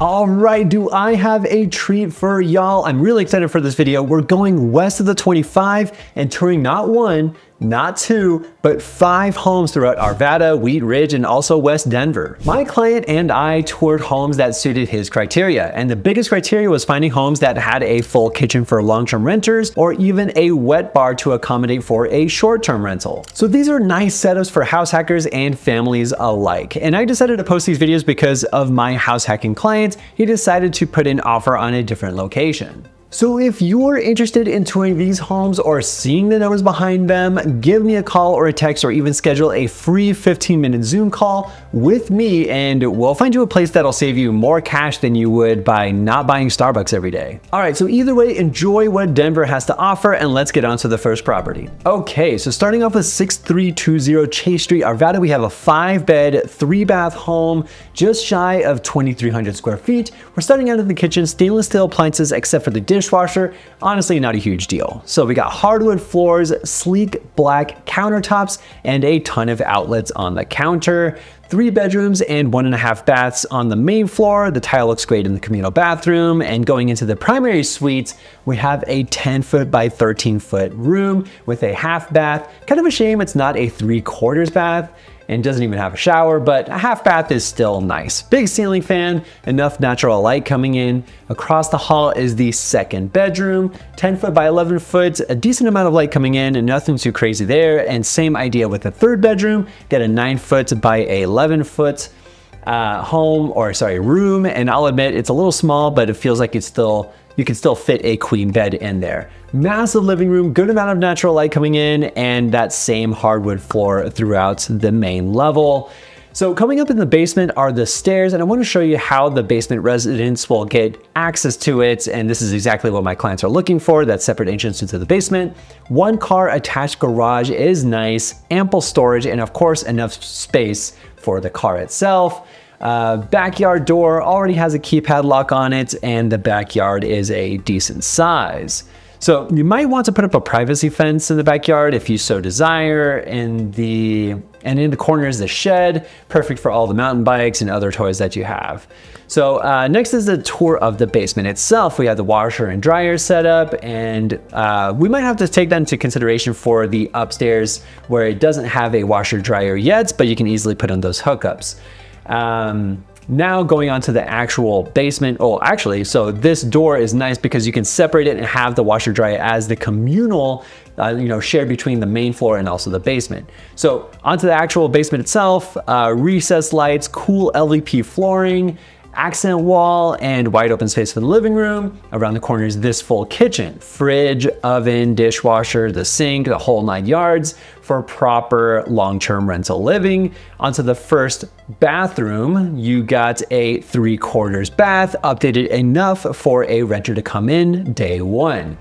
All right, do I have a treat for y'all? I'm really excited for this video. We're going west of the 25 and touring not one, not two, but 5 homes throughout Arvada, Wheat Ridge, and also West Denver. My client and I toured homes that suited his criteria, and the biggest criteria was finding homes that had a full kitchen for long-term renters or even a wet bar to accommodate for a short-term rental. So these are nice setups for house hackers and families alike. And I decided to post these videos because of my house hacking client. He decided to put an offer on a different location. So if you're interested in touring these homes or seeing the numbers behind them, give me a call or a text or even schedule a free 15-minute Zoom call with me and we'll find you a place that'll save you more cash than you would by not buying Starbucks every day. All right, so either way, enjoy what Denver has to offer and let's get on to the first property. Okay, so starting off with 6320 Chase Street, Arvada, we have a 5-bed, 3-bath home just shy of 2,300 square feet. We're starting out in the kitchen, stainless steel appliances except for the dishwasher, honestly not a huge deal. So we got hardwood floors, sleek black countertops, and a ton of outlets on the counter. 3 bedrooms and 1.5 baths on the main floor. The tile looks great in the communal bathroom. And going into the primary suite, we have a 10-foot by 13-foot room with a half bath. Kind of a shame it's not a 3/4 bath and doesn't even have a shower, but a half bath is still nice. Big ceiling fan, enough natural light coming in. Across the hall is the second bedroom, 10-foot by 11-foot, a decent amount of light coming in and nothing too crazy there. And same idea with the third bedroom, get a 9-foot by 11-foot room. And I'll admit it's a little small, but it feels like you can still fit a queen bed in there. Massive living room, good amount of natural light coming in, and that same hardwood floor throughout the main level. So coming up in the basement are the stairs, and I want to show you how the basement residents will get access to it. And this is exactly what my clients are looking for, that separate entrance into the basement. 1 car attached garage is nice, ample storage, and of course enough space for the car itself. Backyard door already has a keypad lock on it, and the backyard is a decent size. So you might want to put up a privacy fence in the backyard if you so desire. And in the corner is the shed, perfect for all the mountain bikes and other toys that you have. So next is the tour of the basement itself. We have the washer and dryer set up, and we might have to take that into consideration for the upstairs where it doesn't have a washer dryer yet, but you can easily put on those hookups. Now going on to the actual basement. Oh, actually, so this door is nice because you can separate it and have the washer dryer as the communal, shared between the main floor and also the basement. So onto the actual basement itself, recessed lights, cool LVP flooring, accent wall, and wide open space for the living room. Around the corner is this full kitchen, fridge, oven, dishwasher, the sink, the whole 9 yards for proper long-term rental living. Onto the first bathroom, you got a 3/4 bath, updated enough for a renter to come in day one.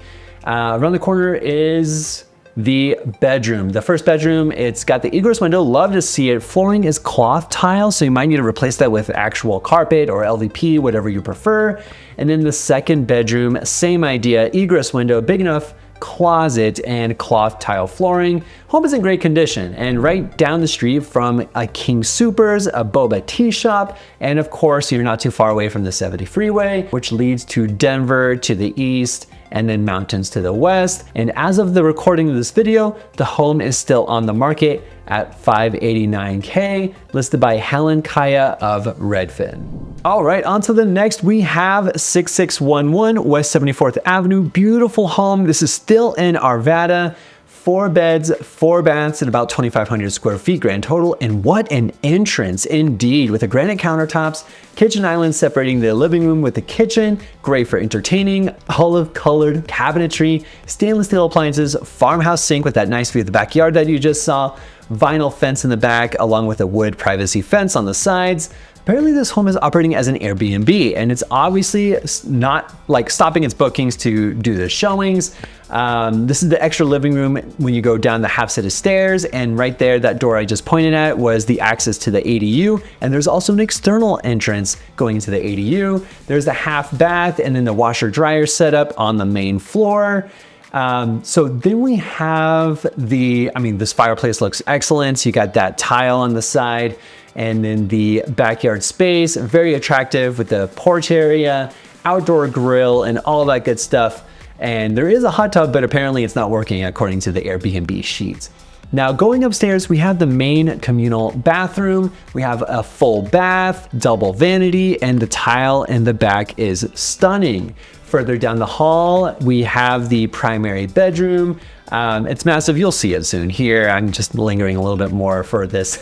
Around the corner is the bedroom. The first bedroom, it's got the egress window. Love to see it. Flooring is cloth tile, so you might need to replace that with actual carpet or LVP, whatever you prefer. And then the second bedroom, same idea. Egress window, big enough closet, and cloth tile flooring. Home is in great condition, and right down the street from a King Soopers, a boba tea shop, and of course you're not too far away from the 70 freeway, which leads to Denver to the east and then mountains to the west. And as of the recording of this video, the home is still on the market at $589K, listed by Helen Kaya of Redfin. All right, on to the next. We have 6611 West 74th Avenue. Beautiful home. This is still in Arvada. 4 beds, 4 baths, and about 2,500 square feet grand total. And what an entrance indeed, with the granite countertops, kitchen island separating the living room with the kitchen, great for entertaining, olive colored cabinetry, stainless steel appliances, farmhouse sink with that nice view of the backyard that you just saw, vinyl fence in the back, along with a wood privacy fence on the sides. Apparently this home is operating as an Airbnb, and it's obviously not like stopping its bookings to do the showings. This is the extra living room when you go down the half set of stairs, and right there, that door I just pointed at was the access to the ADU, and there's also an external entrance going into the ADU. There's the half bath and then the washer dryer setup on the main floor. So then we have this fireplace looks excellent. You got that tile on the side. And then the backyard space, very attractive with the porch area, outdoor grill, and all that good stuff. And there is a hot tub, but apparently it's not working according to the Airbnb sheets. Now going upstairs, we have the main communal bathroom. We have a full bath, double vanity, and the tile in the back is stunning. Further down the hall, we have the primary bedroom. It's massive, you'll see it soon. Here, I'm just lingering a little bit more for this.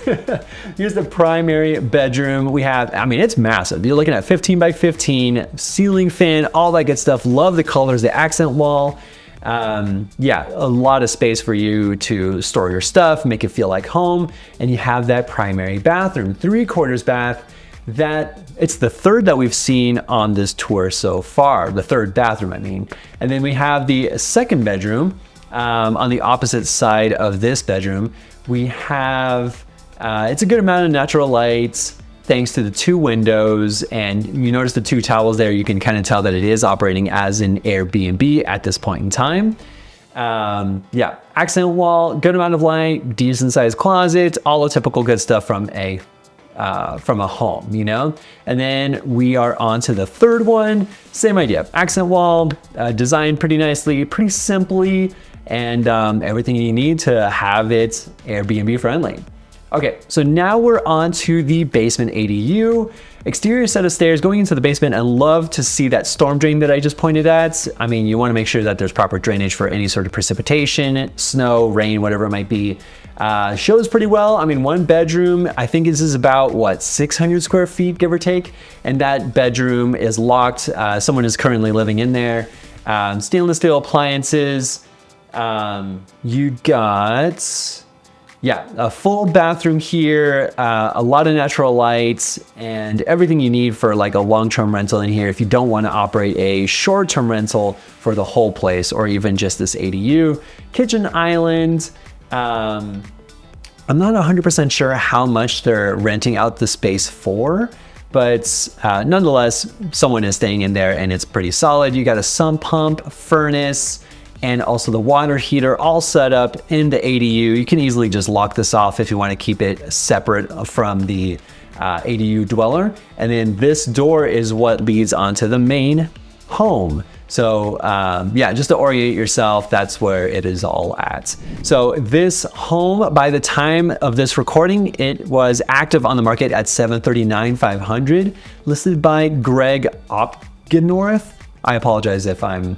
Here's the primary bedroom. We have, I mean, it's massive. You're looking at 15 by 15, ceiling fan, all that good stuff. Love the colors, the accent wall. Yeah, a lot of space for you to store your stuff, make it feel like home. And you have that primary bathroom, 3/4 bath. It's the third that we've seen on this tour so far, the third bathroom, I mean. And then we have the second bedroom. On the opposite side of this bedroom, we have, it's a good amount of natural lights, thanks to the 2 windows, and you notice the 2 towels there. You can kind of tell that it is operating as an Airbnb at this point in time. Yeah, accent wall, good amount of light, decent sized closet, all the typical good stuff from a home, you know? And then we are on to the third one. Same idea, accent wall, designed pretty nicely, pretty simply, and everything you need to have it Airbnb friendly. Okay, so now we're on to the basement ADU. Exterior set of stairs going into the basement. I love to see that storm drain that I just pointed at. I mean, you want to make sure that there's proper drainage for any sort of precipitation, snow, rain, whatever it might be. Shows pretty well. I mean, 1 bedroom, I think this is about, what, 600 square feet, give or take. And that bedroom is locked. Someone is currently living in there. Stainless steel appliances. You got... yeah, a full bathroom here, a lot of natural lights, and everything you need for like a long-term rental in here if you don't want to operate a short-term rental for the whole place or even just this ADU. Kitchen island. I'm not 100% sure how much they're renting out the space for, but nonetheless, someone is staying in there and it's pretty solid. You got a sump pump, furnace, and also the water heater all set up in the ADU. You can easily just lock this off if you want to keep it separate from the ADU dweller. And then this door is what leads onto the main home. So yeah, just to orient yourself, that's where it is all at. So this home, by the time of this recording, it was active on the market at $739,500, listed by Greg Opgenorth. I apologize if I'm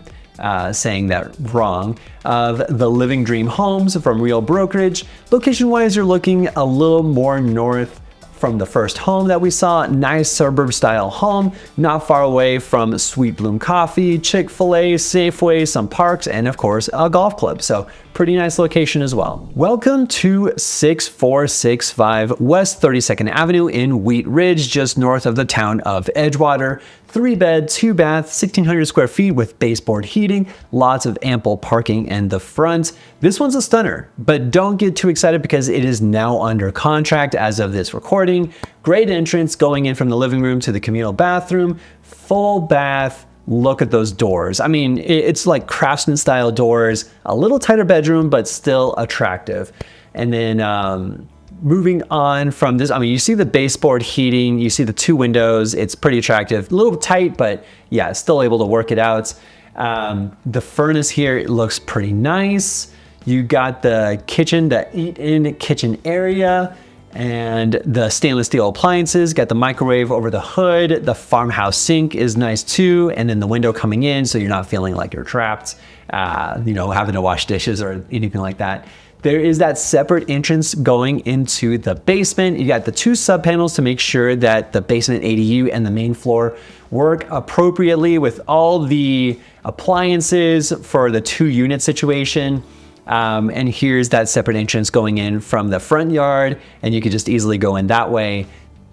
saying that wrong, of the Living Dream Homes from Real Brokerage. Location-wise, you're looking a little more north from the first home that we saw. Nice suburb-style home, not far away from Sweet Bloom Coffee, Chick-fil-A, Safeway, some parks, and of course, a golf club. So pretty nice location as well. Welcome to 6465 West 32nd Avenue in Wheat Ridge, just north of the town of Edgewater. 3-bed, 2-bath, 1,600 square feet with baseboard heating, lots of ample parking in the front. This one's a stunner, but don't get too excited because it is now under contract as of this recording. Great entrance going in from the living room to the communal bathroom, full bath. Look at those doors. I mean, it's like craftsman style doors, a little tighter bedroom, but still attractive. And then moving on from this, I mean, you see the baseboard heating, you see the 2 windows, it's pretty attractive, a little tight, but yeah, still able to work it out. The furnace here, it looks pretty nice. You got the kitchen, the eat-in kitchen area, and the stainless steel appliances, got the microwave over the hood. The farmhouse sink is nice too, and then the window coming in so you're not feeling like you're trapped, you know, having to wash dishes or anything like that. There is that separate entrance going into the basement. You got the 2 sub panels to make sure that the basement ADU and the main floor work appropriately with all the appliances for the 2-unit situation. And here's that separate entrance going in from the front yard, and you could just easily go in that way.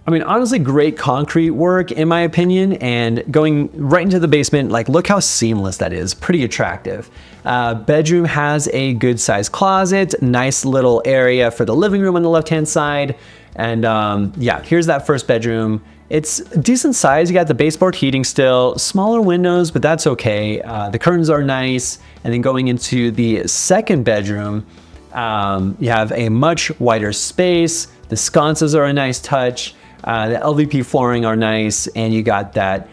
I mean, honestly, great concrete work in my opinion, and going right into the basement, like look how seamless that is, pretty attractive. Bedroom has a good sized closet, nice little area for the living room on the left-hand side. And yeah, here's that first bedroom. It's decent size. You got the baseboard heating still, smaller windows, but that's okay. The curtains are nice. And then going into the second bedroom, you have a much wider space, The sconces are a nice touch. The LVP flooring are nice, and you got that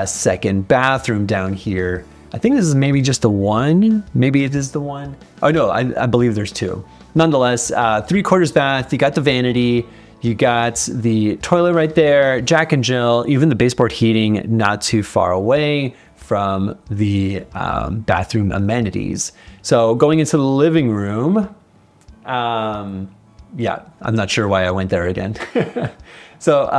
second bathroom down here. I think this is maybe just the one. Maybe it is the one. Oh no, I believe there's two. Nonetheless, 3/4 bath. You got the vanity. You got the toilet right there, Jack and Jill, even the baseboard heating not too far away from the bathroom amenities. So going into the living room, yeah, I'm not sure why I went there again. So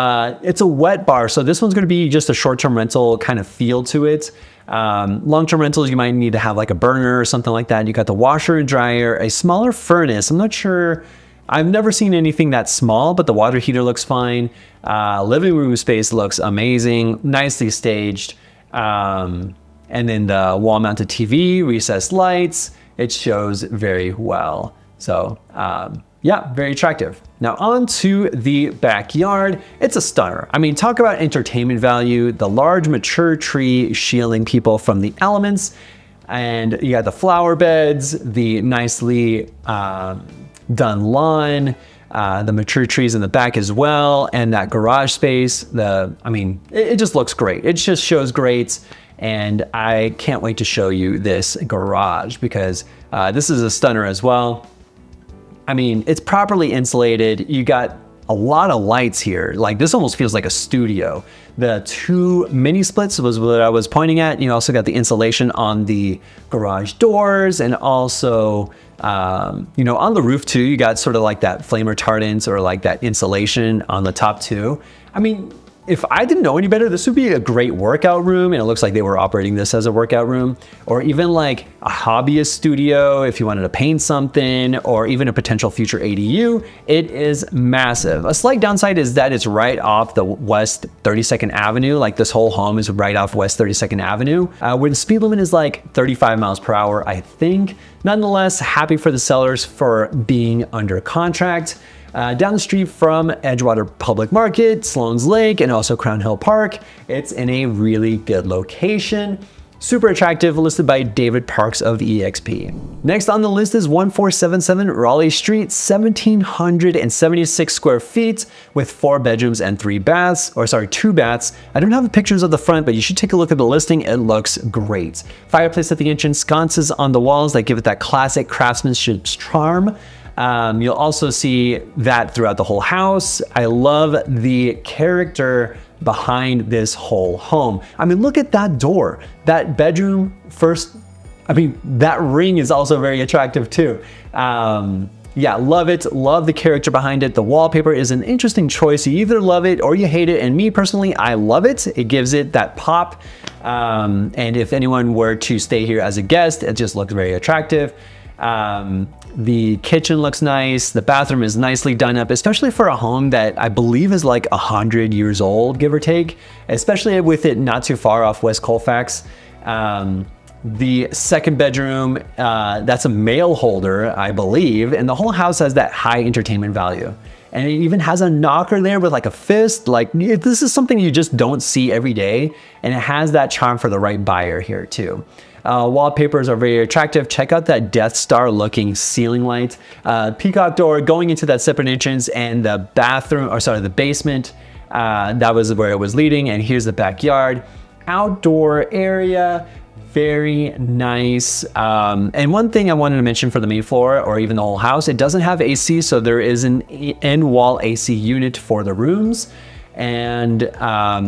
it's a wet bar. So this one's going to be just a short-term rental kind of feel to it. Long-term rentals, you might need to have like a burner or something like that. You got the washer and dryer, a smaller furnace. I'm not sure. I've never seen anything that small, but the water heater looks fine. Living room space looks amazing, nicely staged. And then the wall-mounted TV, recessed lights, it shows very well. So yeah, very attractive. Now on to the backyard. It's a stunner. I mean, talk about entertainment value. The large mature tree shielding people from the elements. And you got the flower beds, the nicely done lawn, the mature trees in the back as well, and that garage space. I mean, it just looks great. It just shows great, and I can't wait to show you this garage because this is a stunner as well. I mean, it's properly insulated. You got a lot of lights here. Like this almost feels like a studio. The two mini splits was what I was pointing at. You also got the insulation on the garage doors, and also on the roof too, you got sort of like that flame retardant or like that insulation on the top too. I mean, if I didn't know any better, this would be a great workout room, and it looks like they were operating this as a workout room, or even like a hobbyist studio if you wanted to paint something, or even a potential future ADU. It is massive. A slight downside is that it's right off the West 32nd Avenue. Like this whole home is right off West 32nd Avenue, where the speed limit is like 35 miles per hour, I think. Nonetheless, happy for the sellers for being under contract. Down the street from Edgewater Public Market, Sloan's Lake, and also Crown Hill Park. It's in a really good location. Super attractive, listed by David Parks of EXP. Next on the list is 1477 Raleigh Street, 1,776 square feet with 4 bedrooms and 2 baths. I don't have the pictures of the front, but you should take a look at the listing. It looks great. Fireplace at the entrance, sconces on the walls that give it that classic craftsmanship charm. You'll also see that throughout the whole house. I love the character behind this whole home. I mean, look at that door, that bedroom first. I mean, that ring is also very attractive too. Yeah, love it. Love the character behind it. The wallpaper is an interesting choice. You either love it or you hate it. And me personally, I love it. It gives it that pop. And if anyone were to stay here as a guest, it just looks very attractive. The kitchen looks nice. The bathroom is nicely done up, especially for a home that I believe is like 100 years old, give or take, especially with it not too far off West Colfax. The second bedroom, that's a mail holder, I believe, and the whole house has that high entertainment value. And it even has a knocker there with like a fist. Like this is something you just don't see every day, and it has that charm for the right buyer here too. Wallpapers are very attractive. Check out that Death Star looking ceiling light. Peacock door going into that separate entrance, and the the basement. That was where it was leading, and here's the backyard. Outdoor area, very nice. And one thing I wanted to mention for the main floor, or even the whole house, it doesn't have AC, so there is an end-wall AC unit for the rooms. And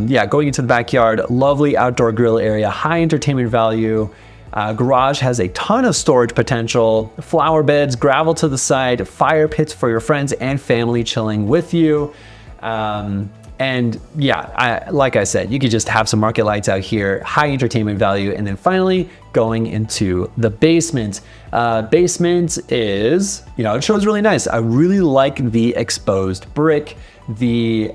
yeah, going into the backyard, lovely outdoor grill area, high entertainment value. Garage has a ton of storage potential, flower beds, gravel to the side, fire pits for your friends and family chilling with you. And yeah, like I said, you could just have some market lights out here, high entertainment value. And then finally going into the basement. Basement is, it shows really nice. I really like the exposed brick, the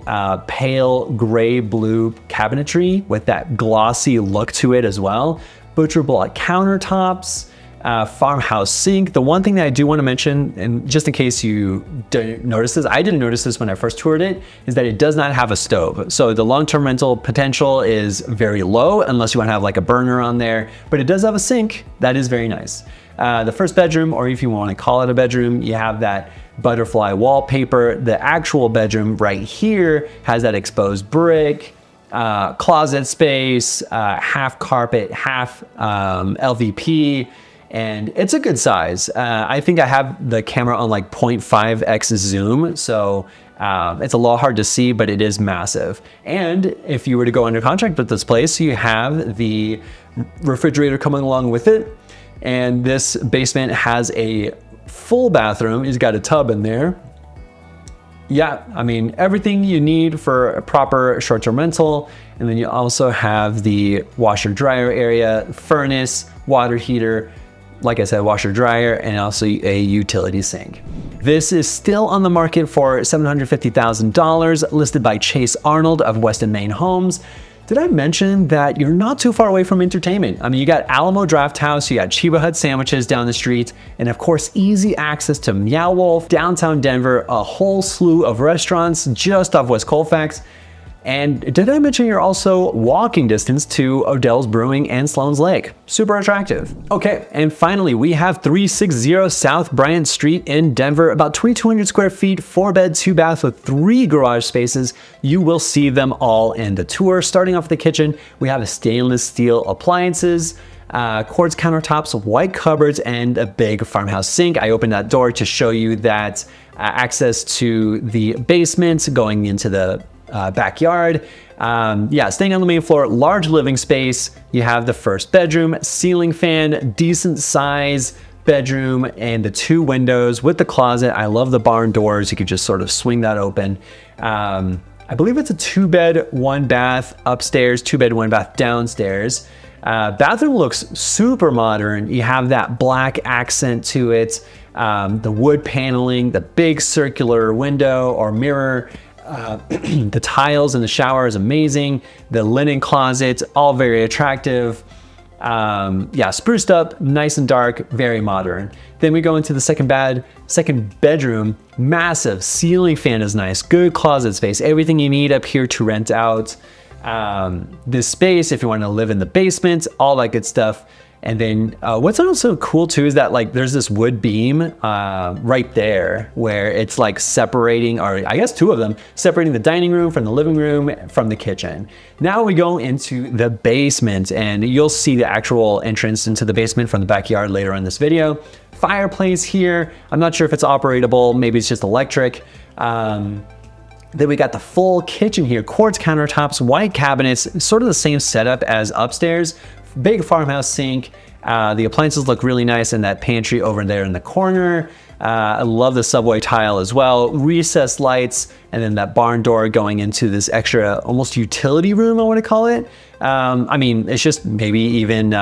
pale gray blue cabinetry with that glossy look to it as well. Butcher block countertops, farmhouse sink. The one thing that I do want to mention, and just in case you didn't notice this, I didn't notice this when I first toured it, is that it does not have a stove. So the long-term rental potential is very low unless you want to have like a burner on there, but it does have a sink. That is very nice. The first bedroom, or if you want to call it a bedroom, you have that butterfly wallpaper. The actual bedroom right here has that exposed brick, closet space, half carpet, half LVP, and it's a good size. I think I have the camera on like 0.5x zoom, so it's a little hard to see, but it is massive. And if you were to go under contract with this place, you have the refrigerator coming along with it. And this basement has a full bathroom. It's got a tub in there. Yeah, I mean, everything you need for a proper short-term rental. And then you also have the washer dryer area, furnace, water heater, like I said, washer dryer, and also a utility sink. This is still on the market for $750,000, listed by Chase Arnold of Weston Main Homes. Did I mention that you're not too far away from entertainment? I mean, you got Alamo Draft House, you got Chiba Hut sandwiches down the street, and of course, easy access to Meow Wolf, downtown Denver, a whole slew of restaurants just off West Colfax. And did I mention you're also walking distance to Odell's Brewing and Sloan's Lake? Super attractive. Okay, and finally, we have 360 South Bryant Street in Denver, about 2,200 square feet, 4-bed, 2-bath with 3 garage spaces. You will see them all in the tour. Starting off the kitchen, we have a stainless steel appliances, quartz countertops, white cupboards, and a big farmhouse sink. I opened that door to show you that access to the basement going into the backyard. Yeah, staying on the main floor, large living space. You have the first bedroom, ceiling fan, decent size bedroom, and the 2 windows with the closet. I love the barn doors. You could just sort of swing that open. I believe it's a 2-bed, 1-bath upstairs, 2-bed, 1-bath downstairs. Bathroom looks super modern. You have that black accent to it, the wood paneling, the big circular window or mirror. The tiles in the shower is amazing. The linen closet, all very attractive. Yeah, spruced up, nice and dark, very modern. Then we go into the second bedroom. Massive ceiling fan is nice, good closet space, everything you need up here to rent out. This space, if you want to live in the basement, all that good stuff. And then what's also cool too is that like there's this wood beam right there where it's like separating, or I guess 2 of them, separating the dining room from the living room from the kitchen. Now we go into the basement, and you'll see the actual entrance into the basement from the backyard later in this video. Fireplace here. I'm not sure if it's operatable, maybe it's just electric. Then we got the full kitchen here, quartz countertops, white cabinets, sort of the same setup as upstairs. Big farmhouse sink. The appliances look really nice in that pantry over there in the corner. I love the subway tile as well. Recessed lights, and then that barn door going into this extra almost utility room, I want to call it. I mean, it's just maybe even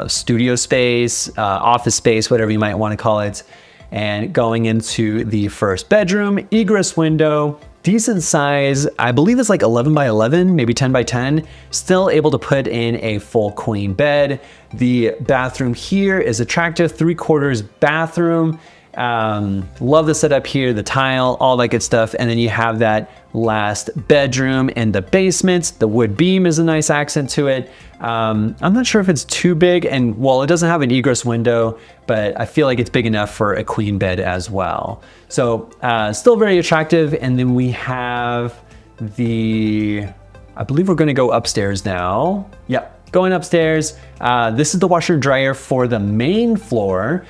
studio space, office space, whatever you might want to call it. And going into the first bedroom, egress window, decent size. I believe it's like 11 by 11, maybe 10 by 10. Still able to put in a full queen bed. The bathroom here is attractive, 3/4 bathroom. Love the setup here, the tile, all that good stuff. And then you have that last bedroom in the basement. The wood beam is a nice accent to it. I'm not sure if it's too big, and well, it doesn't have an egress window, but I feel like it's big enough for a queen bed as well. So still very attractive. And then we have I believe we're gonna go upstairs now. Yep. Going upstairs, this is the washer dryer for the main floor.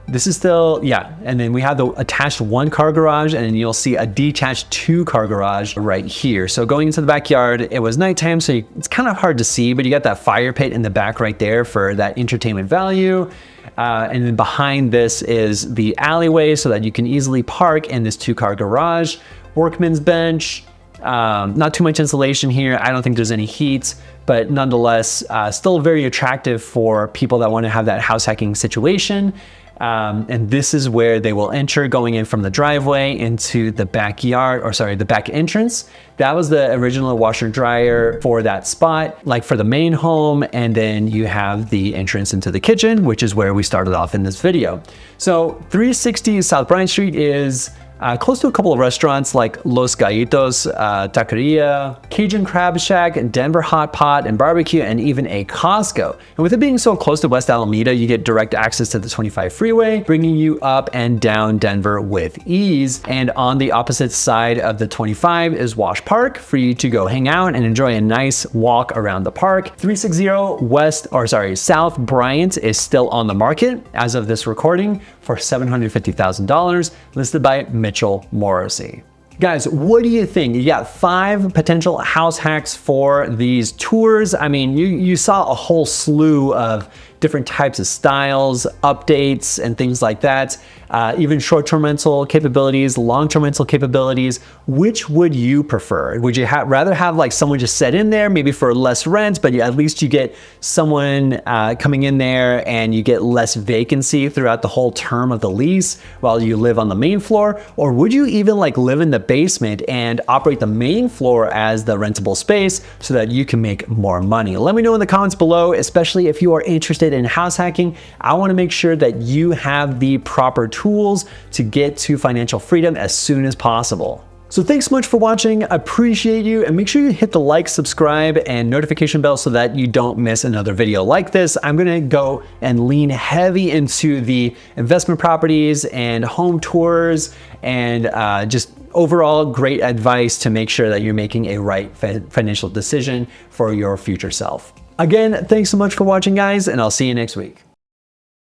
This is still, yeah, and then we have the attached 1-car garage, and then you'll see a detached 2-car garage right here. So going into the backyard, it was nighttime, so it's kind of hard to see, but you got that fire pit in the back right there for that entertainment value. And then behind this is the alleyway so that you can easily park in this 2-car garage. Workman's bench. Not too much insulation here. I don't think there's any heat, but nonetheless, still very attractive for people that want to have that house hacking situation. And this is where they will enter, going in from the driveway into the backyard, or sorry, the back entrance. That was the original washer dryer for that spot, like for the main home. And then you have the entrance into the kitchen, which is where we started off in this video. So 360 South Bryant Street is close to a couple of restaurants like Los Gallitos Taqueria, Cajun Crab Shack, Denver Hot Pot and Barbecue, and even a Costco. And with it being so close to West Alameda, you get direct access to the 25 freeway, bringing you up and down Denver with ease. And on the opposite side of the 25 is Wash Park for you to go hang out and enjoy a nice walk around the park. 360 South Bryant is still on the market as of this recording for $750,000, listed by Mitchell Morrissey. Guys, what do you think? You got 5 potential house hacks for these tours. I mean, you saw a whole slew of different types of styles, updates, and things like that. Even short-term rental capabilities, long-term rental capabilities. Which would you prefer? Would you rather have like someone just set in there, maybe for less rent, but at least you get someone coming in there and you get less vacancy throughout the whole term of the lease while you live on the main floor? Or would you even like live in the basement and operate the main floor as the rentable space so that you can make more money? Let me know in the comments below, especially if you are interested in house hacking. I want to make sure that you have the proper tools to get to financial freedom as soon as possible. So thanks so much for watching. I appreciate you, and make sure you hit the like, subscribe, and notification bell so that you don't miss another video like this. I'm gonna go and lean heavy into the investment properties and home tours and just overall great advice to make sure that you're making a right financial decision for your future self. Again, thanks so much for watching, guys, and I'll see you next week.